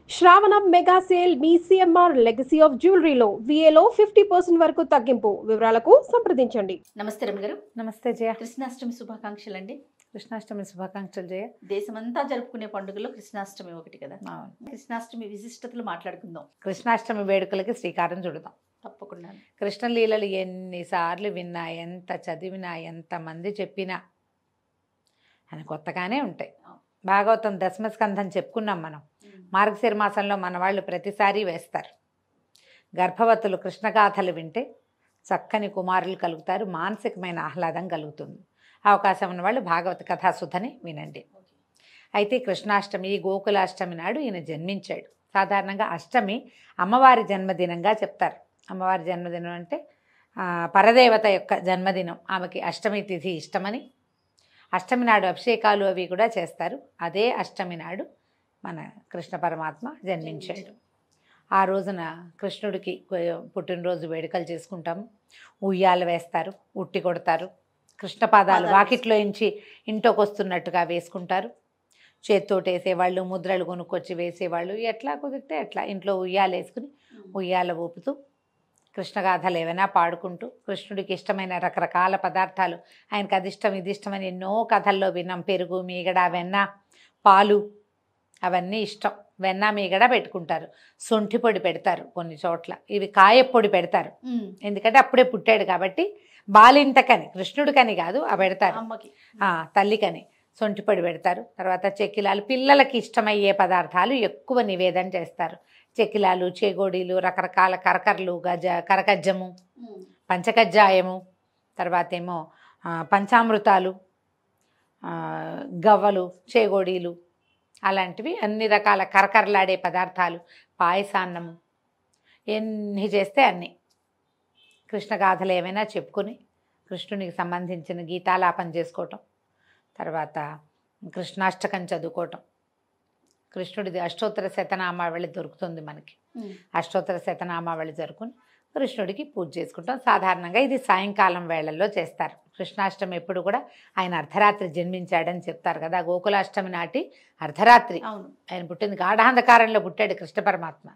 శ్రావణం mega sale మీ CMR legacy of జ్యువెలరీలో విఏలో 50% వరకు తగ్గింపు. వివరాలకు సంప్రదించండి. నమస్తే రమ్య గారు. నమస్తే జయ. కృష్ణాష్టమి శుభాకాంక్షలు అండి. కృష్ణాష్టమి శుభాకాంక్షలు జయ. దేశమంతా జరుపుకునే పండుగలో కృష్ణాష్టమి ఒకటి కదా. అవును. కృష్ణాష్టమి విశిష్టతలు మాట్లాడుకుందాం. కృష్ణాష్టమి వేడుకలకి శ్రీకారం చుడదాం. తప్పకుండా. కృష్ణలీలలు ఎన్నిసార్లు విన్నా, ఎంత చదివినా, ఎంతమంది చెప్పినా అని కొత్తగానే ఉంటాయి. భాగవతం దశమస్కంధం చెప్పుకున్నాం మనం. మార్గశిర మాసంలో మన వాళ్ళు ప్రతిసారి వేస్తారు. గర్భవతులు కృష్ణగాథలు వింటే చక్కని కుమారులు కలుగుతారు, మానసికమైన ఆహ్లాదం కలుగుతుంది. అవకాశం ఉన్న వాళ్ళు భాగవత కథాసుధని వినండి. అయితే కృష్ణాష్టమి, గోకులాష్టమి నాడు ఈయన జన్మించాడు. సాధారణంగా అష్టమి అమ్మవారి జన్మదినంగా చెప్తారు. అమ్మవారి జన్మదినం అంటే పరదేవత యొక్క జన్మదినం. ఆమెకి అష్టమి తిథి ఇష్టమని అష్టమి నాడు అభిషేకాలు అవి కూడా చేస్తారు. అదే అష్టమి నాడు మన కృష్ణ పరమాత్మ జన్మించాడు. ఆ రోజున కృష్ణుడికి పుట్టినరోజు వేడుకలు చేసుకుంటాము. ఉయ్యాలు వేస్తారు, ఉట్టి కొడతారు, కృష్ణ పాదాలు వాకిట్లో ఇంచి ఇంట్లోకి వస్తున్నట్టుగా వేసుకుంటారు. చేత్తోటి వేసేవాళ్ళు, ముద్రలు కొనుక్కొచ్చి వేసేవాళ్ళు, ఎట్లా కుదిరితే అట్లా ఇంట్లో ఉయ్యాలు వేసుకుని ఉయ్యాల ఊపుతూ కృష్ణగాథలు ఏవైనా పాడుకుంటూ కృష్ణుడికి ఇష్టమైన రకరకాల పదార్థాలు, ఆయనకు అది ఇష్టం ఇది ఇష్టమని ఎన్నో కథల్లో విన్నాం. పెరుగు, మీగడ, వెన్న, పాలు అవన్నీ ఇష్టం. వెన్న మీగడ పెట్టుకుంటారు, శొంఠి పొడి పెడతారు కొన్ని చోట్ల, ఇవి కాయపొడి పెడతారు. ఎందుకంటే అప్పుడే పుట్టాడు కాబట్టి బాలింతకని, కృష్ణుడికని కాదు ఆ పెడతారు, తల్లికని శొంఠి పొడి పెడతారు. తర్వాత చెక్కిలాలు, పిల్లలకి ఇష్టమయ్యే పదార్థాలు ఎక్కువ నివేదన చేస్తారు. చెక్కిలాలు, చేగోడీలు, రకరకాల కరకరలు, కరకజ్జము, పంచకజ్జాయము, తర్వాత ఏమో పంచామృతాలు, గవ్వలు, చేగోడీలు, అలాంటివి అన్ని రకాల కరకరలాడే పదార్థాలు, పాయసాన్నము, ఎన్ని చేస్తే అన్నీ. కృష్ణగాథలు ఏమైనా చెప్పుకొని కృష్ణునికి సంబంధించిన గీతాలాపన చేసుకోవటం, తర్వాత కృష్ణాష్టకం చదువుకోవటం. కృష్ణుడిది అష్టోత్తర శతనామావళి దొరుకుతుంది మనకి. అష్టోత్తర శతనామావళి జరుపుకొని కృష్ణుడికి పూజ చేసుకుంటాం. సాధారణంగా ఇది సాయంకాలం వేళల్లో చేస్తారు. కృష్ణాష్టమి ఎప్పుడు కూడా ఆయన అర్ధరాత్రి జన్మించాడని చెప్తారు కదా. గోకులాష్టమి నాటి అర్ధరాత్రి ఆయన పుట్టింది. గాఢాంధకారంలో పుట్టాడు కృష్ణ పరమాత్మ.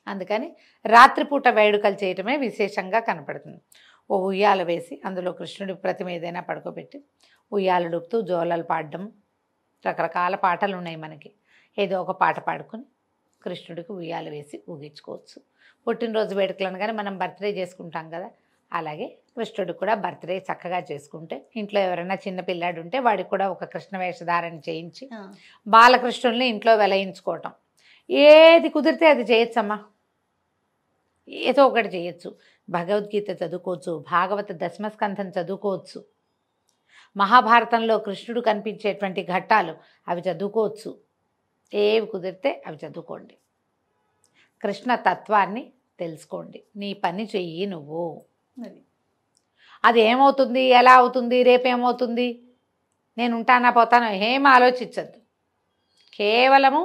అందుకని రాత్రిపూట వేడుకలు చేయటమే విశేషంగా కనపడుతుంది. ఓ ఉయ్యాల వేసి అందులో కృష్ణుడి ప్రతిమ ఏదైనా పడుకోబెట్టి ఉయ్యాలడుపుతూ జోలలు పాడడం, రకరకాల పాటలు ఉన్నాయి మనకి. ఏదో ఒక పాట పాడుకొని కృష్ణుడికి ఉయ్యాల వేసి ఊగించుకోవచ్చు. పుట్టినరోజు వేడుకలను కానీ మనం బర్త్డే చేసుకుంటాం కదా, అలాగే కృష్ణుడికి కూడా బర్త్డే చక్కగా చేసుకుంటే, ఇంట్లో ఎవరైనా చిన్న పిల్లాడు ఉంటే వాడికి కూడా ఒక కృష్ణ వేషధారణ చేయించి బాలకృష్ణుల్ని ఇంట్లో వెలయించుకోవటం. ఏది కుదిరితే అది చేయొచ్చమ్మా, ఏదో ఒకటి చేయొచ్చు. భగవద్గీత చదువుకోవచ్చు, భాగవత దశమస్కంధం చదువుకోవచ్చు, మహాభారతంలో కృష్ణుడు కనిపించేటువంటి ఘట్టాలు అవి చదువుకోవచ్చు. ఏవి కుదిరితే అవి చదువుకోండి. కృష్ణ తత్వాన్ని తెలుసుకోండి. నీ పని చెయ్యి నువ్వు. అది ఏమవుతుంది, ఎలా అవుతుంది, రేపేమవుతుంది, నేను ఉంటానా పోతానో ఏం ఆలోచించద్దు. కేవలము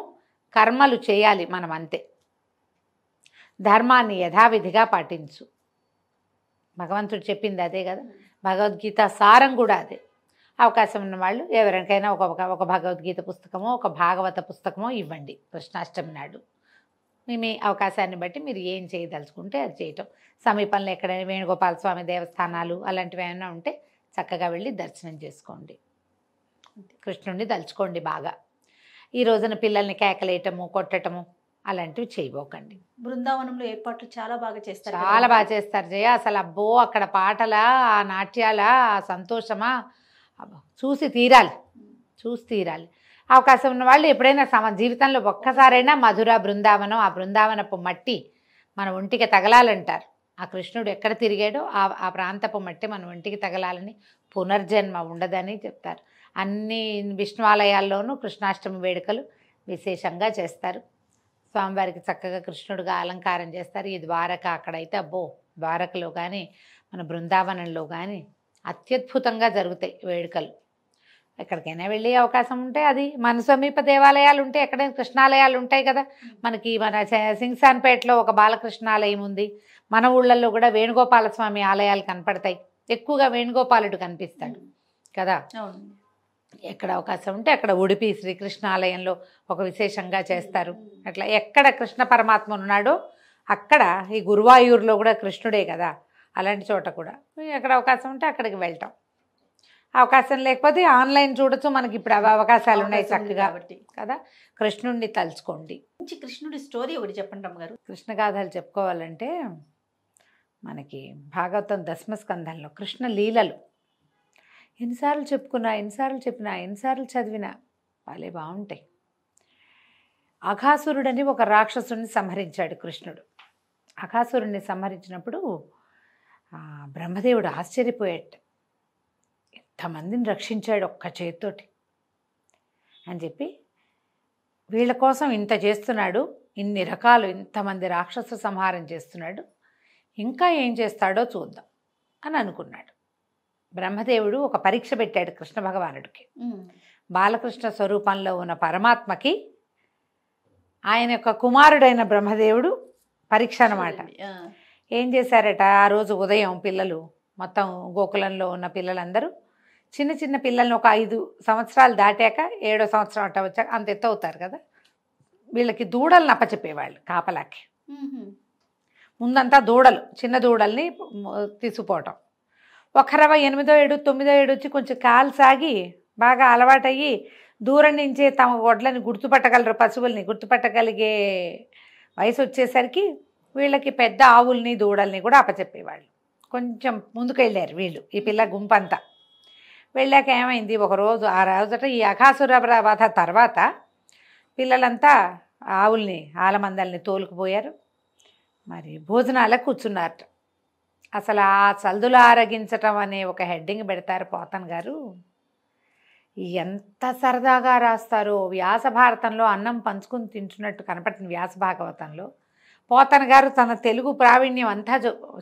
కర్మలు చేయాలి మనం, అంతే. ధర్మాన్ని యథావిధిగా పాటించు. భగవంతుడు చెప్పింది అదే కదా. భగవద్గీత సారం కూడా అదే. అవకాశం ఉన్న వాళ్ళు ఎవరికైనా ఒక భగవద్గీత పుస్తకమో ఒక భాగవత పుస్తకమో ఇవ్వండి కృష్ణాష్టమి నాడు. మీ అవకాశాన్ని బట్టి మీరు ఏం చేయదలుచుకుంటే అది చేయటం. సమీపంలో ఎక్కడైనా వేణుగోపాల స్వామి దేవస్థానాలు అలాంటివి ఏమైనా ఉంటే చక్కగా వెళ్ళి దర్శనం చేసుకోండి. కృష్ణుడిని తలుచుకోండి బాగా. ఈ రోజున పిల్లల్ని కేకలేయటము, కొట్టటము అలాంటివి చేయబోకండి. బృందావనంలో ఏర్పాట్లు చాలా బాగా చేస్తారు, చాలా బాగా చేస్తారు జయ. అసలు అబ్బో, అక్కడ పాటలా, ఆ నాట్యాలా, ఆ సంతోషమా, చూసి తీరాలి. అవకాశం ఉన్న వాళ్ళు ఎప్పుడైనా జీవితంలో ఒక్కసారైనా మధుర బృందావనం, ఆ బృందావనపు మట్టి మన ఒంటికి తగలాలంటారు. ఆ కృష్ణుడు ఎక్కడ తిరిగాడో ఆ ప్రాంతపు మట్టి మన ఒంటికి తగలాలని, పునర్జన్మ ఉండదని చెప్తారు. అన్ని విష్ణువాలయాల్లోనూ కృష్ణాష్టమి వేడుకలు విశేషంగా చేస్తారు. స్వామివారికి చక్కగా కృష్ణుడిగా అలంకారం చేస్తారు. ఈ ద్వారక, అక్కడైతే అబ్బో, ద్వారకలో కానీ మన బృందావనంలో కానీ అత్యద్భుతంగా జరుగుతాయి వేడుకలు. ఎక్కడికైనా వెళ్ళే అవకాశం ఉంటే, అది మన సమీప దేవాలయాలు ఉంటే, ఎక్కడైనా కృష్ణాలయాలు ఉంటాయి కదా మనకి. మన సింగ్సాన్పేటలో ఒక బాలకృష్ణాలయం ఉంది. మన ఊళ్ళల్లో కూడా వేణుగోపాల స్వామి ఆలయాలు కనపడతాయి. ఎక్కువగా వేణుగోపాలుడు కనిపిస్తాడు కదా. ఎక్కడ అవకాశం ఉంటే అక్కడ ఉడిపి శ్రీకృష్ణ ఆలయంలో ఒక విశేషంగా చేస్తారు. అట్లా ఎక్కడ కృష్ణ పరమాత్మ ఉన్నాడో అక్కడ, ఈ గురువాయూరులో కూడా కృష్ణుడే కదా, అలాంటి చోట కూడా ఎక్కడ అవకాశం ఉంటే అక్కడికి వెళ్తాం. అవకాశం లేకపోతే ఆన్లైన్ చూడొచ్చు, మనకి ఇప్పుడు అవి అవకాశాలు ఉన్నాయి చక్కగా కాబట్టి కదా. కృష్ణుడిని తలుచుకోండి. మంచి కృష్ణుడి స్టోరీ ఒకటి చెప్పండి అమ్మగారు. కృష్ణగాథలు చెప్పుకోవాలంటే మనకి భాగవతం దశమస్కంధంలో కృష్ణ లీలలు ఎన్నిసార్లు చెప్పుకున్నా, ఎన్నిసార్లు చెప్పినా, ఎన్నిసార్లు చదివినా వాళ్ళే బాగుంటాయి. అఘాసురుడని ఒక రాక్షసుడిని సంహరించాడు కృష్ణుడు. అఘాసురుడిని సంహరించినప్పుడు బ్రహ్మదేవుడు ఆశ్చర్యపోయాడు. ఎంతమందిని రక్షించాడు ఒక్క చేతితోటి అని చెప్పి, వీళ్ళ కోసం ఇంత చేస్తున్నాడు, ఇన్ని రకాలు ఇంతమంది రాక్షస సంహారం చేస్తున్నాడు, ఇంకా ఏం చేస్తాడో చూద్దాం అని అనుకున్నాడు. బ్రహ్మదేవుడు ఒక పరీక్ష పెట్టాడు కృష్ణ భగవానుడికి. బాలకృష్ణ స్వరూపంలో ఉన్న పరమాత్మకి ఆయన యొక్క కుమారుడైన బ్రహ్మదేవుడు పరీక్ష అన్నమాట. ఏం చేశారట, ఆ రోజు ఉదయం పిల్లలు మొత్తం గోకులంలో ఉన్న పిల్లలందరూ చిన్న చిన్న పిల్లల్ని ఒక 5 సంవత్సరాలు దాటాక 7వ సంవత్సరం అట్ట వచ్చాక అంత ఎత్తు అవుతారు కదా, వీళ్ళకి దూడలను అప్పచెప్పేవాళ్ళు కాపలాకి. ముందంతా దూడలు, చిన్న దూడల్ని తీసుకుపోవటం. ఒక 8వ ఏడు 9వ ఏడు వచ్చి కొంచెం కాలు సాగి బాగా అలవాటయ్యి దూరం నుంచే తమ గొడ్లని గుర్తుపట్టగలరు, పశువుల్ని గుర్తుపట్టగలిగే వయసు వచ్చేసరికి వీళ్ళకి పెద్ద ఆవుల్ని దూడల్ని కూడా అప్పచెప్పేవాళ్ళు. కొంచెం ముందుకు వెళ్ళారు వీళ్ళు, ఈ పిల్ల గుంపంతా. వెళ్ళాక ఏమైంది, ఒకరోజు ఆ రోజట ఈ అఘాసుర వధ తర్వాత పిల్లలంతా ఆవుల్ని ఆలమందల్ని తోలుకుపోయారు. మరి భోజనాలకు కూర్చున్నారట. అసలు ఆ చల్దులు ఆరగించటం అనే ఒక హెడ్డింగ్ పెడతారు పోతన్ గారు. ఎంత సరదాగా రాస్తారో. వ్యాస భారతంలో అన్నం పంచుకుని తింటున్నట్టు కనపడుతుంది వ్యాస భాగవతంలో. పోతన్ గారు తన తెలుగు ప్రావీణ్యం అంతా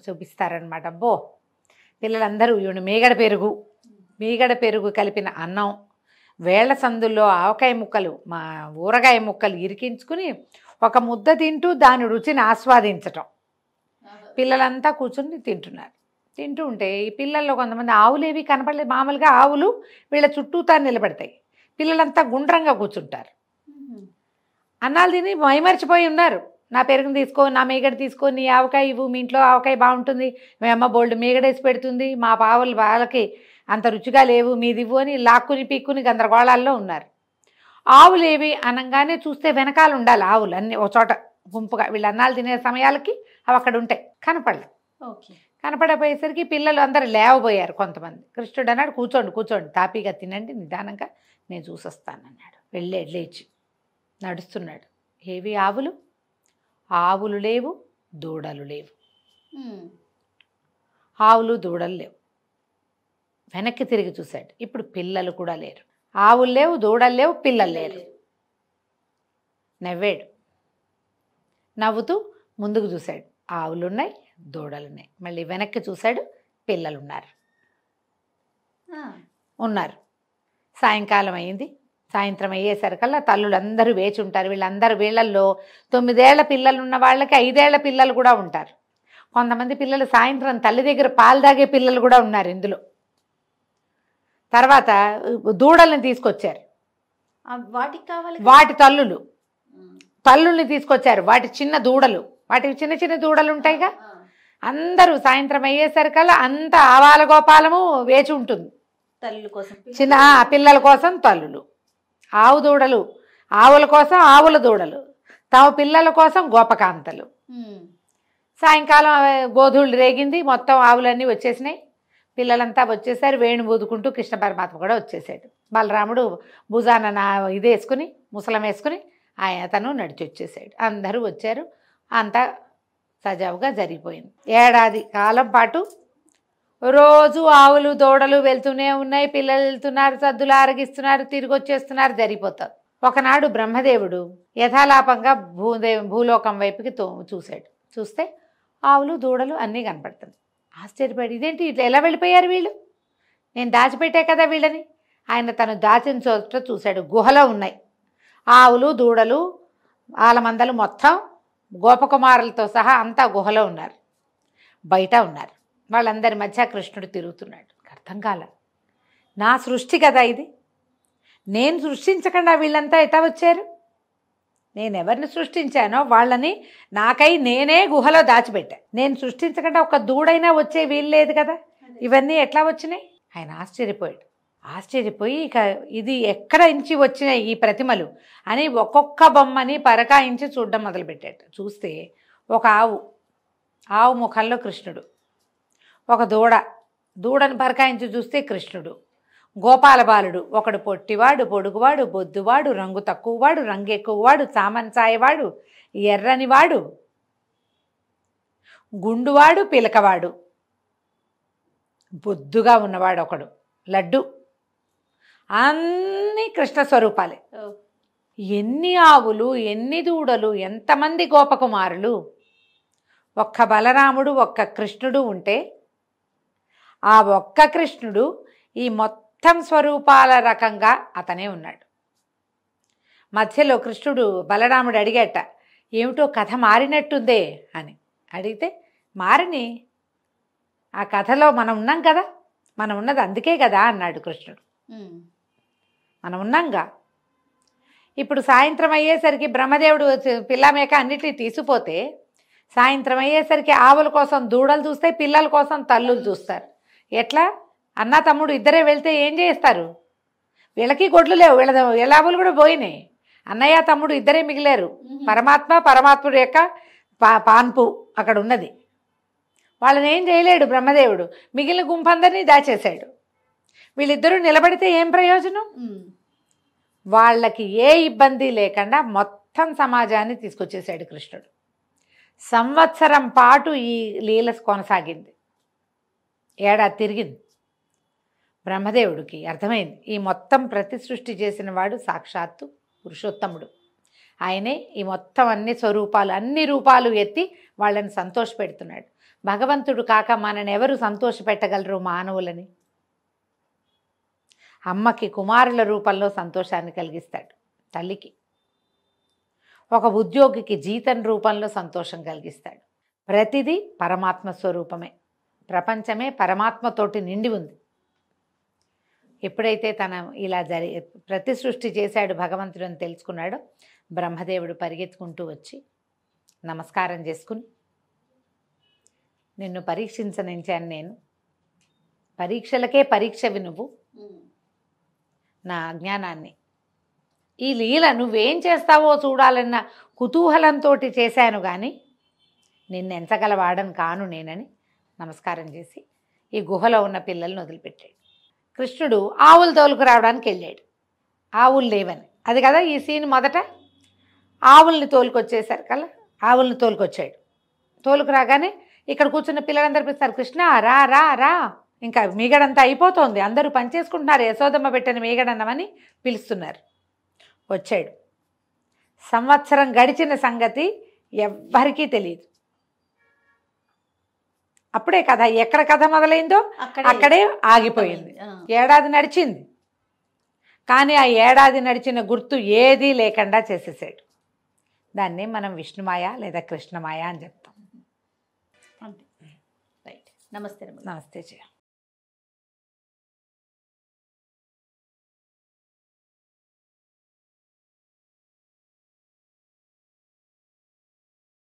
చూపిస్తారనమాట. అబ్బో, పిల్లలందరూ మీగడ పెరుగు కలిపిన అన్నం, వేళ్ల సందుల్లో ఆవకాయ ముక్కలు, మా ఊరగాయ ముక్కలు ఇరికించుకుని ఒక ముద్ద తింటూ దాని రుచిని ఆస్వాదించటం. పిల్లలంతా కూర్చుని తింటున్నారు. తింటూ ఉంటే ఈ పిల్లల్లో కొంతమంది ఆవులేవి కనపడలేదు. మామూలుగా ఆవులు వీళ్ళ చుట్టూతా నిలబడతాయి, పిల్లలంతా గుండ్రంగా కూర్చుంటారు. అన్నాలు తిని మైమర్చిపోయి ఉన్నారు. నా పెరుగుని తీసుకో, నా మీగడ తీసుకో, నీ ఆవకాయ ఇవ్వు, మీ ఇంట్లో ఆవకాయ బాగుంటుంది, మీ అమ్మ బోల్డ్ మీగడేసి పెడుతుంది, మా పావులు వాళ్ళకి అంత రుచిగా లేవు, మీది ఇవ్వు అని లాక్కుని పీక్కుని గందరగోళాల్లో ఉన్నారు. ఆవులేవి అనగానే చూస్తే వెనకాల ఉండాలి ఆవులు అన్నీ ఒక చోట గుంపుగా. వీళ్ళు అన్నాలు తినే సమయాలకి అవి అక్కడ ఉంటాయి, కనపడలేదు. కనపడపోయేసరికి పిల్లలు అందరూ లేవబోయారు. కొంతమంది కృష్ణుడు అన్నాడు, కూర్చోండి తాపీగా తినండి, నిదానంగా నేను చూసొస్తానన్నాడు. లేచి నడుస్తున్నాడు. ఏవి ఆవులు లేవు, దూడలు లేవు. ఆవులు దూడలు లేవు. వెనక్కి తిరిగి చూశాడు. ఇప్పుడు పిల్లలు కూడా లేరు. ఆవులు లేవు, దూడలు లేవు, పిల్లలు లేరు. నవ్వాడు. నవ్వుతూ ముందుకు చూశాడు. ఆవులున్నాయి, దూడలున్నాయి. మళ్ళీ వెనక్కి చూశాడు. పిల్లలున్నారు. సాయంకాలం అయింది. సాయంత్రం అయ్యేసరికల్లా తల్లులందరూ వేచి ఉంటారు. వీళ్ళల్లో 9 ఏళ్ల పిల్లలు ఉన్న వాళ్ళకి 5 ఏళ్ల పిల్లలు కూడా ఉంటారు. కొంతమంది పిల్లలు సాయంత్రం తల్లి దగ్గర పాలు తాగే పిల్లలు కూడా ఉన్నారు ఇందులో. తర్వాత దూడల్ని తీసుకొచ్చారు. వాటికి కావాలి వాటి తల్లుల్ని తీసుకొచ్చారు. వాటి చిన్న దూడలు, వాటికి చిన్న చిన్న దూడలు ఉంటాయిగా. అందరూ సాయంత్రం అయ్యేసరికల్లా అంత ఆవాల గోపాలము వేచి ఉంటుంది. తల్లుల కోసం, చిన్న పిల్లల కోసం తల్లులు, ఆవు దూడలు, ఆవుల కోసం ఆవుల దూడలు, తమ పిల్లల కోసం గోపకాంతలు. సాయంకాలం గోధుళ్ళు రేగింది. మొత్తం ఆవులన్నీ వచ్చేసినాయి. పిల్లలంతా వచ్చేసారు. వేణు ఊదుకుంటూ కృష్ణ పరమాత్మ కూడా వచ్చేసాడు. బలరాముడు భుజాన ఇదేసుకుని ముసలం వేసుకుని అతను నడిచి వచ్చేసాడు. అందరూ వచ్చారు. అంతా సజావుగా జరిగిపోయింది. ఏడాది కాలం పాటు రోజు ఆవులు దూడలు వెళ్తూనే ఉన్నాయి. పిల్లలు వెళ్తున్నారు, సద్దులు ఆరగిస్తున్నారు, తిరిగి వచ్చేస్తున్నారు, జరిగిపోతారు. ఒకనాడు బ్రహ్మదేవుడు యథాలాపంగా భూలోకం వైపుకి చూశాడు. చూస్తే ఆవులు దూడలు అన్నీ కనపడుతుంది. ఆశ్చర్యపడి, ఇదేంటి ఇట్లా ఎలా వెళ్ళిపోయారు వీళ్ళు, నేను దాచిపెట్టే కదా వీళ్ళని. ఆయన తను దాచిన చోట చూశాడు. గుహలో ఉన్నాయి ఆవులు దూడలు ఆలమందలు, మొత్తం గోపకుమారులతో సహా అంతా గుహలో ఉన్నారు, బయట ఉన్నారు. వాళ్ళందరి మధ్య కృష్ణుడు తిరుగుతున్నాడు. అర్థం కాల, నా సృష్టి కదా ఇది, నేను సృష్టించకుండా వీళ్ళంతా ఎట్లా వచ్చారు? నేను ఎవరిని సృష్టించానో వాళ్ళని నాకై నేనే గుహలో దాచిపెట్టా. నేను సృష్టించకుండా ఒక దూడైనా వచ్చే వీలు లేదు కదా, ఇవన్నీ ఎట్లా వచ్చినాయి? ఆయన ఆశ్చర్యపోయి ఇక ఇది ఎక్కడ నుంచి వచ్చినాయి ఈ ప్రతిమలు అని ఒక్కొక్క బొమ్మని పరకాయించి చూడడం మొదలుపెట్టాడు. చూస్తే ఒక ఆవు ముఖంలో కృష్ణుడు, ఒక దూడని పరకాయించి చూస్తే కృష్ణుడు, గోపాల బాలుడు, ఒకడు పొట్టివాడు, పొడుగువాడు, బొద్దువాడు, రంగు తక్కువవాడు, రంగు ఎక్కువవాడు, చామంచాయవాడు, ఎర్రనివాడు, గుండువాడు, పిలకవాడు, బొద్దుగా ఉన్నవాడు ఒకడు, లడ్డు, అన్నీ కృష్ణ స్వరూపాలే. ఎన్ని ఆవులు, ఎన్ని దూడలు, ఎంతమంది గోపకుమారులు! ఒక్క బలరాముడు, ఒక్క కృష్ణుడు ఉంటే ఆ ఒక్క కృష్ణుడు ఈ మొత్తం స్వరూపాల రకంగా అతనే ఉన్నాడు. మధ్యలో కృష్ణుడు బలరాముడు అడిగేట, ఏమిటో కథ మారినట్టుందే అని అడిగితే, మారిని ఆ కథలో మనం ఉన్నాం కదా, మనం ఉన్నది అందుకే కదా అన్నాడు కృష్ణుడు. మనం ఉన్నాంగా. ఇప్పుడు సాయంత్రం అయ్యేసరికి బ్రహ్మదేవుడు పిల్లమేక అన్నిటినీ తీసిపోతే సాయంత్రం అయ్యేసరికి ఆవుల కోసం దూడలు చూస్తాయి, పిల్లల కోసం తల్లులు చూస్తారు. ఎట్లా? అన్న తమ్ముడు ఇద్దరే వెళ్తే ఏం చేస్తారు? వీళ్ళకి గొడ్లు లేవు, వీళ్ళ ఆవులు కూడా పోయినాయి. అన్నయ్య తమ్ముడు ఇద్దరే మిగిలారు. పరమాత్ముడు యొక్క పాన్పు అక్కడ ఉన్నది. వాళ్ళని ఏం చేయలేడు బ్రహ్మదేవుడు. మిగిలిన గుంపందరినీ దాచేశాడు. వీళ్ళిద్దరూ నిలబడితే ఏం ప్రయోజనం? వాళ్ళకి ఏ ఇబ్బంది లేకుండా మొత్తం సమాజాన్ని తీసుకొచ్చేసాడు కృష్ణుడు. సంవత్సరం పాటు ఈ లీల కొనసాగింది. ఏడాది తిరిగింది. బ్రహ్మదేవుడికి అర్థమైంది, ఈ మొత్తం ప్రతి సృష్టి చేసిన వాడు సాక్షాత్తు పురుషోత్తముడు. ఆయనే ఈ మొత్తం అన్ని స్వరూపాలు, అన్ని రూపాలు ఎత్తి వాళ్ళని సంతోషపెడుతున్నాడు. భగవంతుడు కాక మనని ఎవరు సంతోషపెట్టగలరు మానవులని? అమ్మకి కుమారుల రూపంలో సంతోషాన్ని కలిగిస్తాడు, తల్లికి. ఒక ఉద్యోగికి జీతం రూపంలో సంతోషం కలిగిస్తాడు. ప్రతిదీ పరమాత్మ స్వరూపమే. ప్రపంచమే పరమాత్మతోటి నిండి ఉంది. ఎప్పుడైతే తన ఇలా ప్రతి సృష్టి చేశాడు భగవంతుడు అని తెలుసుకున్నాడో, బ్రహ్మదేవుడు పరిగెత్తుకుంటూ వచ్చి నమస్కారం చేసుకుని, నిన్ను పరీక్షించనించాను నేను, పరీక్షలకే పరీక్షవి నువ్వు, నా అజ్ఞానాన్ని, ఈ లీల నువ్వేం చేస్తావో చూడాలన్న కుతూహలంతో చేశాను కానీ నిన్ను ఎంచగలవాడని కాను నేనని నమస్కారం చేసి ఈ గుహలో ఉన్న పిల్లల్ని వదిలిపెట్టాడు. కృష్ణుడు ఆవులు తోలుకు రావడానికి వెళ్ళాడు. ఆవులు లేవని, అది కదా ఈ సీన్. మొదట ఆవుల్ని తోలుకొచ్చేసారు కదా, ఆవుల్ని తోలుకొచ్చాడు. తోలుకు రాగానే ఇక్కడ కూర్చున్న పిల్లలందరూ పిలుస్తారు, కృష్ణ రా రా రా, ఇంకా మీగడంతా అయిపోతోంది, అందరూ పనిచేసుకుంటున్నారు, యశోదమ్మ పెట్టిన మీగడన్నమని పిలుస్తున్నారు. వచ్చాడు. సంవత్సరం గడిచిన సంగతి ఎవ్వరికీ తెలియదు. అప్పుడే కథ, ఎక్కడ కథ మొదలైందో అక్కడే ఆగిపోయింది. ఏడాది నడిచింది కానీ ఆ ఏడాది నడిచిన గుర్తు ఏదీ లేకుండా చేసేసాడు. దాన్ని మనం విష్ణుమాయ లేదా కృష్ణమాయ అని చెప్తాం. రైట్. నమస్తే. నమస్తే జయ.